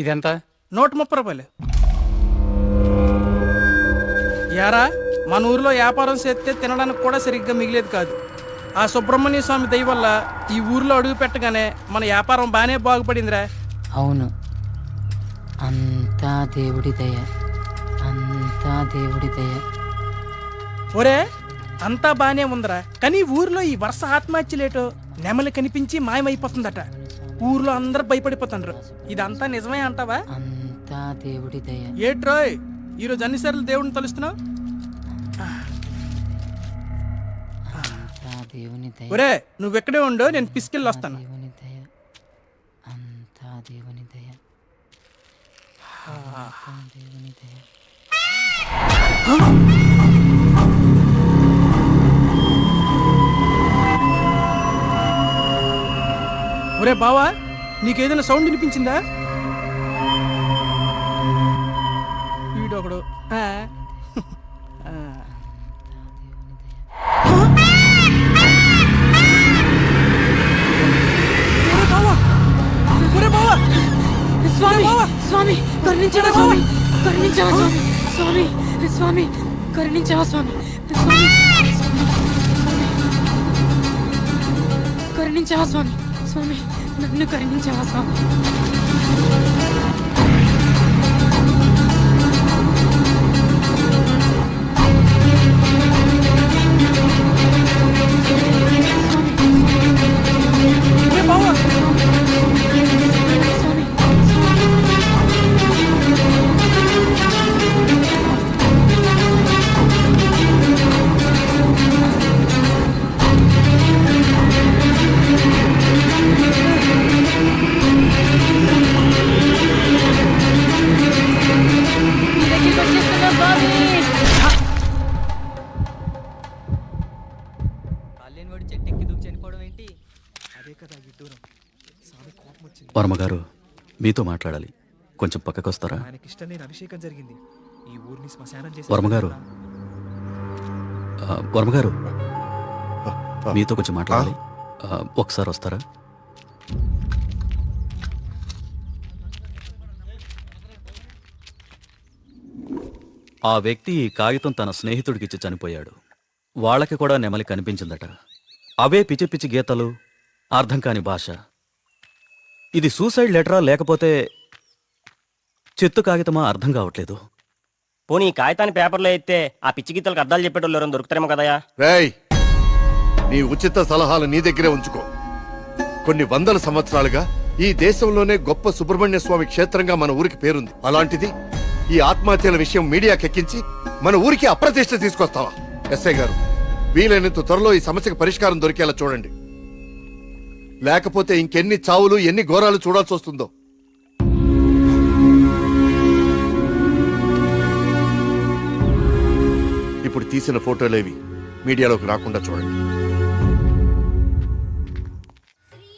ఇదెంత? 130 రూపాయలు. యారా మన ఊర్లో వ్యాపారం చేస్తే తినడానికి కూడా సరిగ్గా మిగిలేదు కాదు. ఆ సుబ్రహ్మణ్య స్వామి దయ వల్ల ఈ ఊర్లో అడుగు పెట్టగానే మన వ్యాపారం బాగానే బాగుపడిందిరా. అవును, అంతా దేవుడి దయ, అంతా దేవుడి దయ. ఒరే అంతా బానే ఉందిరా, కానీ ఊర్లో ఈ వరుస ఆత్మహత్యలేటో నెమలి కనిపించి మాయమైపోతుందట. ఊర్లో అందరూ భయపడిపోతుండ్రు. ఇదంతా నిజమే అంటావా? అంతా దేవుడి దయ. ఏట్రోయ్ ఈరోజు అన్నిసార్లు దేవుడిని తలుస్తున్నావు? అంతా దేవుని దయ. ఒరే నువ్వెక్కడే ఉండు, నేను పిసికెళ్ళి వస్తాను. దేవుని దయ, అంతా దేవుని దయ, అంతా దేవుని దయ. ఒరే బావా, నీకేదైనా సౌండ్ వినిపించిందా? వీడొకడు స్వామి స్వామి కరుణించవా స్వామి, కరుణించవా స్వామి, స్వామి స్వామి కరుణించవా స్వామి, స్వామి కరుణించవా స్వామి, స్వామి నన్ను కరుణించవా స్వామి. వర్మగారు మీతో మాట్లాడాలి, కొంచెం పక్కకు వస్తారా? వర్మగారు, వర్మగారు మీతో కొంచెం మాట్లాడాలి, ఒకసారి వస్తారా? ఆ వ్యక్తి ఈ కాగితం తన స్నేహితుడికిచ్చి చనిపోయాడు. వాళ్ళకి కూడా నెమలి కనిపించిందట. అవే పిచ్చి పిచ్చి గీతలు, అర్థం కాని భాష. ఇది సూసైడ్ లెటరా లేకపోతే చెత్త కాగితమా అర్థం కావట్లేదు. పోనీ ఈ కాగితాన్ని పేపర్లో అయితే ఆ పిచ్చి గీతలకు అర్థాలు చెప్పేటోళ్ళు ఎవరైనా దొరుకుతారేమో కదయా? రేయ్, నీ ఉచిత సలహాలు నీ దగ్గరే ఉంచుకో. కొన్ని వందల సంవత్సరాలుగా ఈ దేశంలోనే గొప్ప సుబ్రహ్మణ్య స్వామి క్షేత్రంగా మన ఊరికి పేరుంది. అలాంటిది ఈ ఆత్మహత్యల విషయం మీడియాకెక్కించి మన ఊరికి అప్రతిష్ట తీసుకొస్తావా? ఎస్ఐ గారు, వీలైనంత త్వరలో ఈ సమస్యకు పరిష్కారం దొరికేలా చూడండి. లేకపోతే ఇంకెన్ని చావులు, ఎన్ని ఘోరాలు చూడాల్సి వస్తుందో. ఇప్పుడు తీసిన ఫోటోలేవి మీడియాలోకి రాకుండా చూడండి.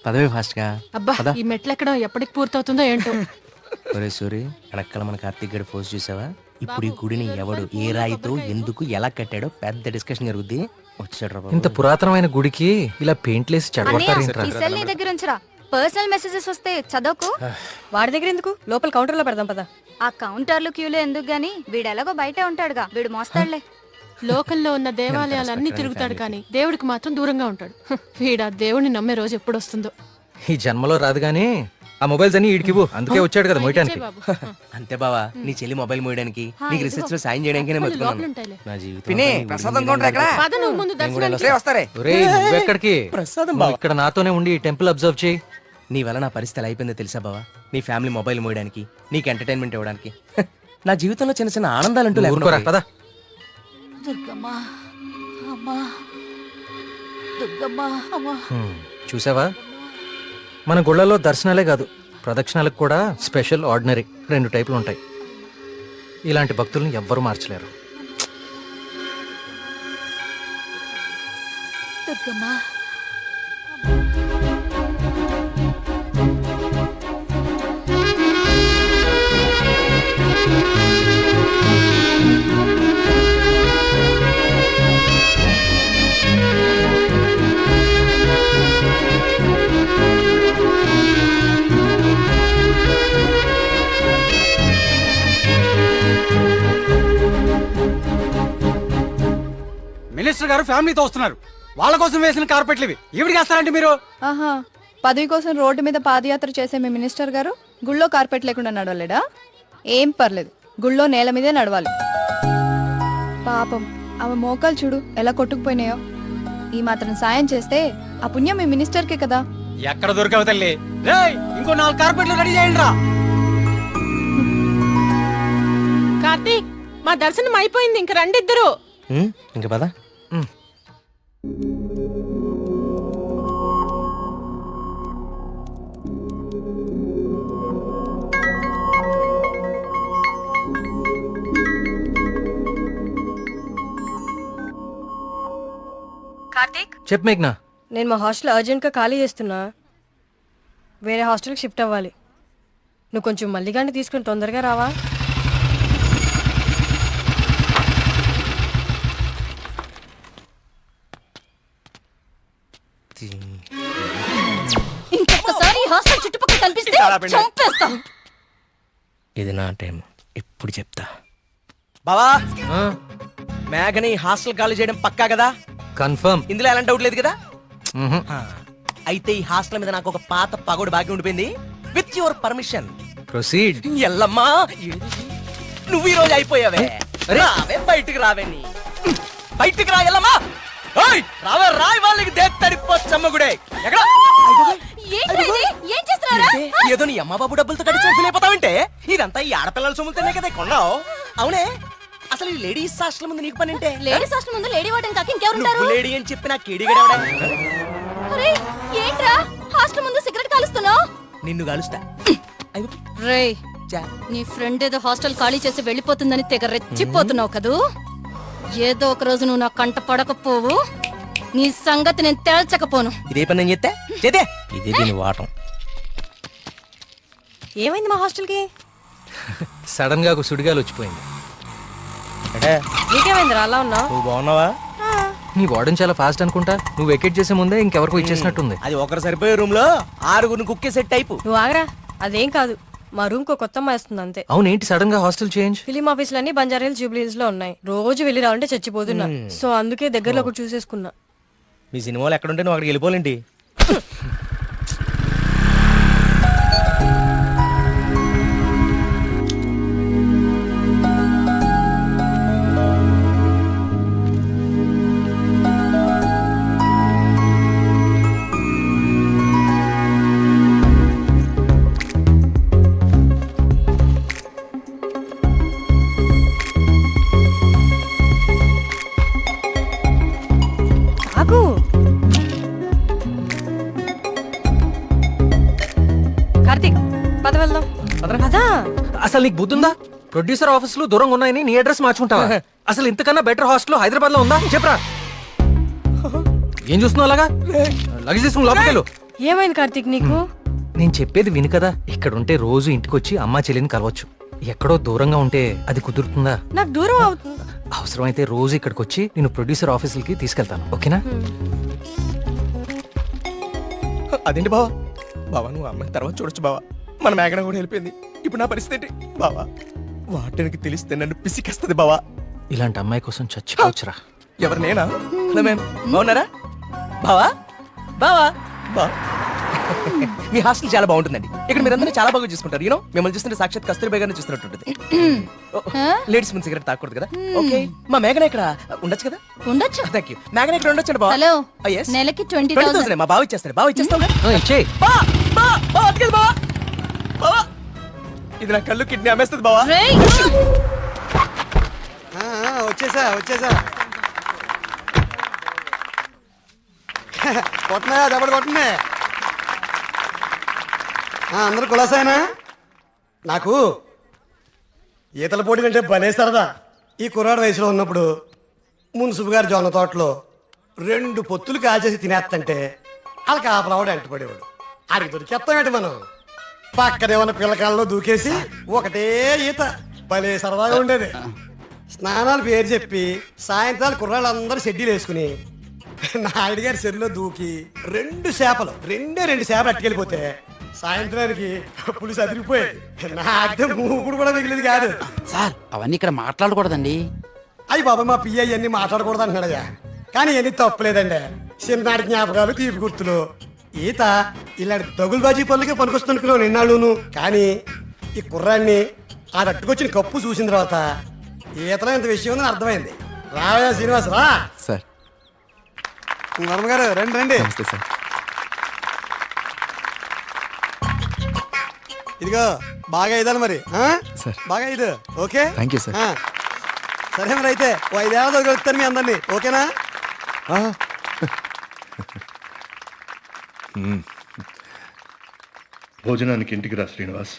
పదవి ఫాస్ట్ గా. అబ్బా ఈ మెట్లెక్కడం ఎప్పటికి పూర్తవుతుందో ఏంటో. ఒరే సూరి, వెనకాల మన కార్తీక్ గడి పోస్ట్ చూసావా? ఇప్పుడు ఈ గుడిని ఎవడు, ఏ రాయితో, ఎందుకు, ఎలా కట్టాడో పెద్ద డిస్కషన్ జరుగుద్ది. ఇంత పురాతనమైన గుడికి ఇలా పెయింట్లేసి చెడగొడతారు. పర్సనల్ మెసేజెస్ వస్తే చదవకు. వాడి దగ్గర ఎందుకు, లోపల కౌంటర్ లో పెడదాం పదా. ఆ కౌంటర్లు క్యూలో ఎందుకు గానీ వీడు ఎలాగో బయటే ఉంటాడుగా, వీడు మోస్తాడులే. లోకల్లో ఉన్న దేవాలయాలన్నీ తిరుగుతాడు కానీ దేవుడికి మాత్రం దూరంగా ఉంటాడు. వీడా దేవుడిని నమ్మే రోజు ఎప్పుడు వస్తుందో. ఈ జన్మలో రాదు గానీ ఆ మొబైల్స్ అన్ని ఈడికివ్వు, అందుకే వచ్చాడు కదా మోయటానికి. అంతే బావా, నీ చెల్లి మొబైల్ మోయడానికి, నీకు రీసెర్చ్ లో సాయం చేయడానికి నా జీవితం. నువ్వెక్కడికి? ఇక్కడ నాతోనే ఉండి టెంపుల్ అబ్జర్వ్ చేయి. నీ వల్ల నా పరిస్థితి అయిపోయిందో తెలుసా బావా? నీ ఫ్యామిలీ మొబైల్ మోయడానికి, నీకు ఎంటర్టైన్మెంట్ ఇవ్వడానికి. నా జీవితంలో చిన్న చిన్న ఆనందాలంటూ పదా. చూసావా, మన గుళ్ళలో దర్శనాలే కాదు, ప్రదక్షిణాలకు కూడా స్పెషల్, ఆర్డినరీ 2 టైపులు ఉంటాయి. ఇలాంటి భక్తుల్ని ఎవ్వరూ మార్చలేరు. దుర్గమ్మ అందరూ ఫ్యామిలీతో వస్తున్నారు. వాళ్ళ కోసం వేసిన కార్పెట్లు ఇవి. ఈవిడికి వేస్తారంటే మీరు? ఆహా, పదవి కోసం రోడ్డు మీద పాదయాత్ర చేసే మీ మినిస్టర్ గారు గుళ్ళో కార్పెట్ లేకుండా నడవలేడా? ఏం పర్లేదు, గుళ్ళో నేల మీదే నడవాలి. పాపం ఆమె మోకాలు చూడు ఎలా కొట్టుకుపోయినాయో. ఈ మాత్రం సాయం చేస్తే ఆ పుణ్యం మీ మినిస్టర్కే కదా. ఎక్కడ దొరికావు తల్లి? రేయ్, ఇంకో 4 కార్పెట్లు రెడీ చేయండి రా. కార్తీక్, మా దర్శనం అయిపోయింది, ఇంక రండి ఇద్దరు. ఇంకా పద. కార్తీక్, చెప్పు మేఘ్నా. నేను మా హాస్టల్ అర్జెంట్గా ఖాళీ చేస్తున్నా. వేరే హాస్టల్కి షిఫ్ట్ అవ్వాలి. నువ్వు కొంచెం మల్లిగాన్ని తీసుకుని తొందరగా రావా? ఇంకొకసారి హాస్టల్ చుట్టుపక్కల కనిపిస్తే చంపేస్తా. ఇది నా టైం, ఇప్పుడు చెప్తా. బావా, ఆ, మేఘని హాస్టల్ ఖాళీ చేయడం పక్కా కదా? కన్ఫర్మ్. ఇందులో ఎలాంటి డౌట్ లేదు కదా? మ్హూ. అయితే ఈ హాస్టల్ మీద నాకు ఒక పాత పగోడు బాకీ ఉండిపోయింది. With your permission proceed. ఎల్లమ్మా, నువ్వు ఈ రోజు అయిపోయావే. రావే, బయటికి రావే. నీ బయటికి రా ఎల్లమ్మా. ఓయ్, రావే, రాయ్ వాళ్ళకి దేత్తడిపోచ్చమ్మగుడే. ఎక్కడ ఏం చేస్తున్నారా? ఏదో నీ అమ్మ బాబు డబ్బులతో కడిచి ఫీల్ అయిపోతావంటే? ఇదంతా ఈ ఆడపిల్లల సొమ్ములతోనే కదా కొన్నావు. అవునే, అసలు ఈ లేడీస్ హాస్టల్ ముందు నీకు పని అంటే? లేడీస్ హాస్టల్ ముందు లేడీ వార్డెన్ కాక ఇంకెవరుంటారు? నువ్వు లేడీ అని చెప్పి నాకు కేడిగడవడా? అరే ఏంట్రా హాస్టల్ ముందు సిగరెట్ కాలుస్తున్నావు? నిన్ను కలుస్తా. రేయ్, నీ ఫ్రెండ్ ఏదో హాస్టల్ ఖాళీ చేసి వెళ్ళిపోతుందని తెగ రెచ్చిపోతున్నావు కదూ. ఏదో ఒక రోజు నువ్వు నా కంట పడకపోవు, నీ సంగతి నేను తేల్చకపోను. ఇదే పని నేను చెప్తే చేతే ఇదే దీని వాటం. ఏమైంది మా హాస్టల్కి? సడన్ గా ఒక సుడిగాలు వచ్చిపోయింది. నీకేమైందిరా అలా ఉన్నావు? నువ్వు బాగున్నావా? నీ వార్డెన్ చాలా ఫాస్ట్ అనుకుంటా. నువ్వు వెకేట్ చేసే ముందే ఇంకెవరికో ఇచ్చేసినట్టుంది. అది ఒకరు సరిపోయే రూమ్ లో 6 కుక్కే సెట్ టైపు. నువ్వు ఆగరా, అదేం కాదు. మా రూమ్ కో కొత్త అమ్మాయి వస్తుంది అంతే. అవునేంటి సడన్ గా హాస్టల్ చేంజ్? ఫిలిం ఆఫీసులన్నీ బంజారాహిల్స్, జూబ్లీహిల్స్ లో ఉన్నాయి. రోజు వెళ్ళి రావాలంటే చచ్చిపోతున్నా. సో అందుకే దగ్గరలో ఒకటి చూసేసుకున్నా. మీ సినిమాలు ఎక్కడుంటే నువ్వు అక్కడికి వెళ్ళిపోలేంటి? ఆగు. కార్తీక్, పద వెళ్దాం. పదా. అసలు నీకు బుద్ధుందా? ప్రొడ్యూసర్ ఆఫీసులు దూరంగా ఉన్నాయని నీ అడ్రస్ మార్చుకుంటావా? అసలు ఇంతకన్నా బెటర్ హాస్టల్ హైదరాబాద్ లో ఉందా? చెప్పరా. ఏం చూస్తున్నావు అలాగా? లగేజ్ తీసుకుని లోపలికెళ్ళు. ఏమైంది కార్తీక్ నీకు? నేను చెప్పేది విను కదా. ఇక్కడ ఉంటే రోజు ఇంటికి వచ్చి అమ్మా చెల్లిని కలవచ్చు. ఎక్కడో దూరంగా ఉంటే అది కుదురుతుందా? నాకు దూరం అవుతుంది. అవసరమైతే రోజు ఇక్కడికి వచ్చి నేను ప్రొడ్యూసర్ ఆఫీసులకి తీసుకెళ్తాను. ఓకేనా? అదేంటి బావా? బావా, నువ్వు అమ్మాయి తర్వాత చూడొచ్చు బావా. మన మేఘన కూడా వెళ్ళిపోయింది. ఇప్పుడు నా పరిస్థితి ఏంటి బావా? వాటికి తెలిస్తే నన్ను పిసికేస్తుంది బావా. ఇలాంటి అమ్మాయి కోసం చచ్చిపోవచ్చురా. ఎవరు, నేనా? హలో మ్యామ్, బాగున్నారా? బావా బావా బా మీ హాస్టల్ చాలా బాగుంటుందండి. ఇక్కడ మీరందరూ చాలా బాగా చూసుకుంటారు. యూనో, మిమ్మల్ని చూస్తుంటే సాక్షాత్ కస్తూరిబా గారిని చూస్తున్నట్టుంటుంది. లేడీస్ ముందు సిగరెట్ తాకూడదు కదా. ఓకే, మా మేఘన ఇక్కడ ఉండొచ్చు కదా? ఉండొచ్చు. Thank you. మేఘన ఇక్కడ ఉండొచ్చు బావా. Hello, yes. నెలకి 20,000. మా బావ ఇచ్చేస్తాడు. బావ ఇచ్చేస్తావు ఇచ్చేయ్. ఇది నా కళ్ళు కిడ్నీ అమ్మేస్తుంది బావా. రేయ్, వచ్చేసా. కొట్టనా దెబ్బడు కొట్టనే. అందరు కులాసాయనా? నాకు ఈతల పోటీలు అంటే భలే సరదా. ఈ కుర్రాడు వయసులో ఉన్నప్పుడు మున్సిపు గారి జొన్న తోటలో 2 పొత్తులు కాల్చేసి తినేస్తంటే వాళ్ళకి ఆ ప్రౌడ్ అంటుపడేవాడు. ఆడికి దొరికేస్తామేంటి మనం? పక్కనే ఉన్న పిల్లకాలలో దూకేసి ఒకటే ఈత. భలే సరదాగా ఉండేది. స్నానాలు పేరు చెప్పి సాయంత్రాలు కుర్రాళ్ళందరూ షెడ్యూల్ వేసుకుని నాయుడు గారి చెరువులో దూకి 2 చేపలు అట్టుకెళ్ళిపోతే సాయంత్రానికి పులిసి అదిరిపోయేది. నాకే మూకుడు కూడా మిగిలింది కాదు. సార్, అవన్నీ ఇక్కడ మాట్లాడకూడదండి. అయ్యి బాబా మా పియ్య అన్ని మాట్లాడకూడదు అంటున్నాడయ్యా. కానీ ఎన్ని తప్పులేదండి. చిన్ననాటి జ్ఞాపకాలు, తీపి గుర్తులు. ఈత ఇలాంటి దగులుబాజీ పనులకే పనికొస్తున్నాను నిన్నాళ్ళును. కానీ ఈ కుర్రాన్ని ఆ తట్టుకొచ్చిన కప్పు చూసిన తర్వాత ఈతలో ఇంత విషయం ఉందని అర్థమైంది. రావయ్యా శ్రీనివాస్ రా. సార్ వర్మగారు రండి రండి. నమస్తే సార్. ఇదిగో బాగా ఇదాలి మరి సార్. బాగా ఇది ఓకే. Thank you sir. సరే మరి అయితే ఓ 5 ఏళ్ళ దొరుకుతాను మీ అందరినీ. ఓకేనా? భోజనానికి ఇంటికి రా శ్రీనివాస్.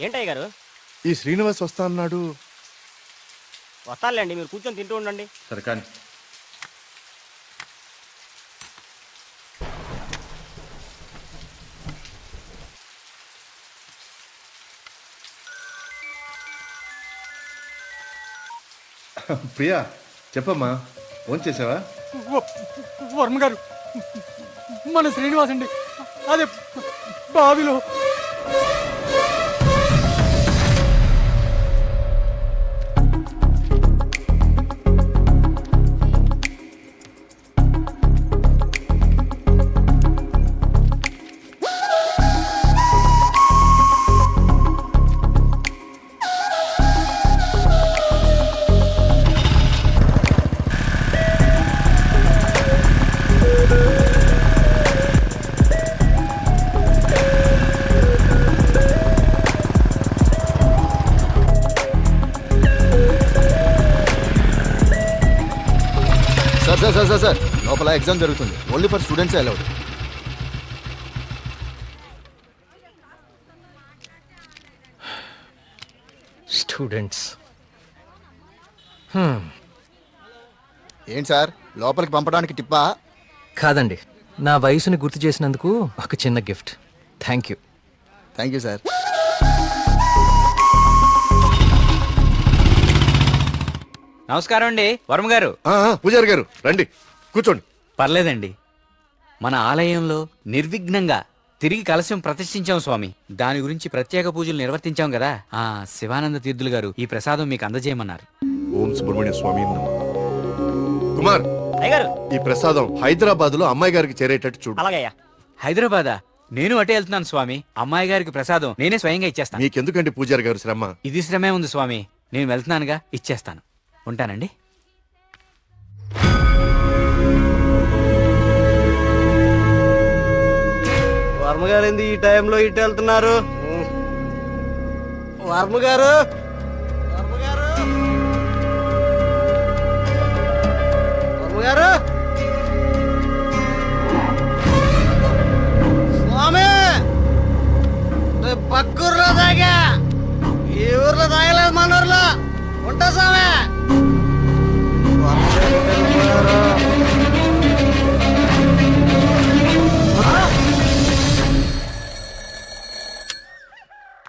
ఏంటయ్య గారు? ఈ శ్రీనివాస్ వస్తా అన్నాడు. వస్తానులేండి, మీరు కూర్చొని తింటూ ఉండండి. సరే కానీ ప్రియా చెప్పమ్మా, ఫోన్ చేసావా? వర్మ గారు, మన శ్రీనివాస్ అండి, అదే బావిలో. సార్ లోపల ఎగ్జామ్ జరుగుతుంది. Only for students allowed. Students ఏంటి సార్ లోపలికి పంపడానికి టిప్పా? కాదండి, నా వయసుని గుర్తు చేసినందుకు ఒక చిన్న gift. Thank you. Thank you sir. నమస్కారం అండి వర్మ గారు. పూజారి గారు రండి, కూర్చోండి. పర్లేదండి, మన ఆలయంలో నిర్విఘ్నంగా తిరిగి కలశం ప్రతిష్ఠించాం స్వామి. దాని గురించి ప్రత్యేక పూజలు నిర్వర్తించాం కదా. శివానంద తీర్థులు గారు ఈ ప్రసాదం మీకు అందజేయమన్నారు. ఓం సుబ్రహ్మణ్య స్వామి నమః. కుమార్, అయ్యగారు ఈ ప్రసాదం హైదరాబాద్ లో అమ్మాయి గారికి చేరేటట్టు చూడు. అలాగయ్యా. హైదరాబాదా? నేను అటే వెళ్తున్నాను స్వామి. అమ్మాయి గారికి ప్రసాదం నేనే స్వయంగా ఇచ్చేస్తాను. మీకెందుకండి పూజారి గారు శ్రమ? ఇది శ్రమే ఉంది స్వామి, నేను వెళ్తున్నానుగా, ఇచ్చేస్తాను. ఉంటానండి. వర్మగారు ఏంది ఈ టైంలో ఇటు వెళ్తున్నారు? వర్మగారు, వర్మగారు, వర్మగారు.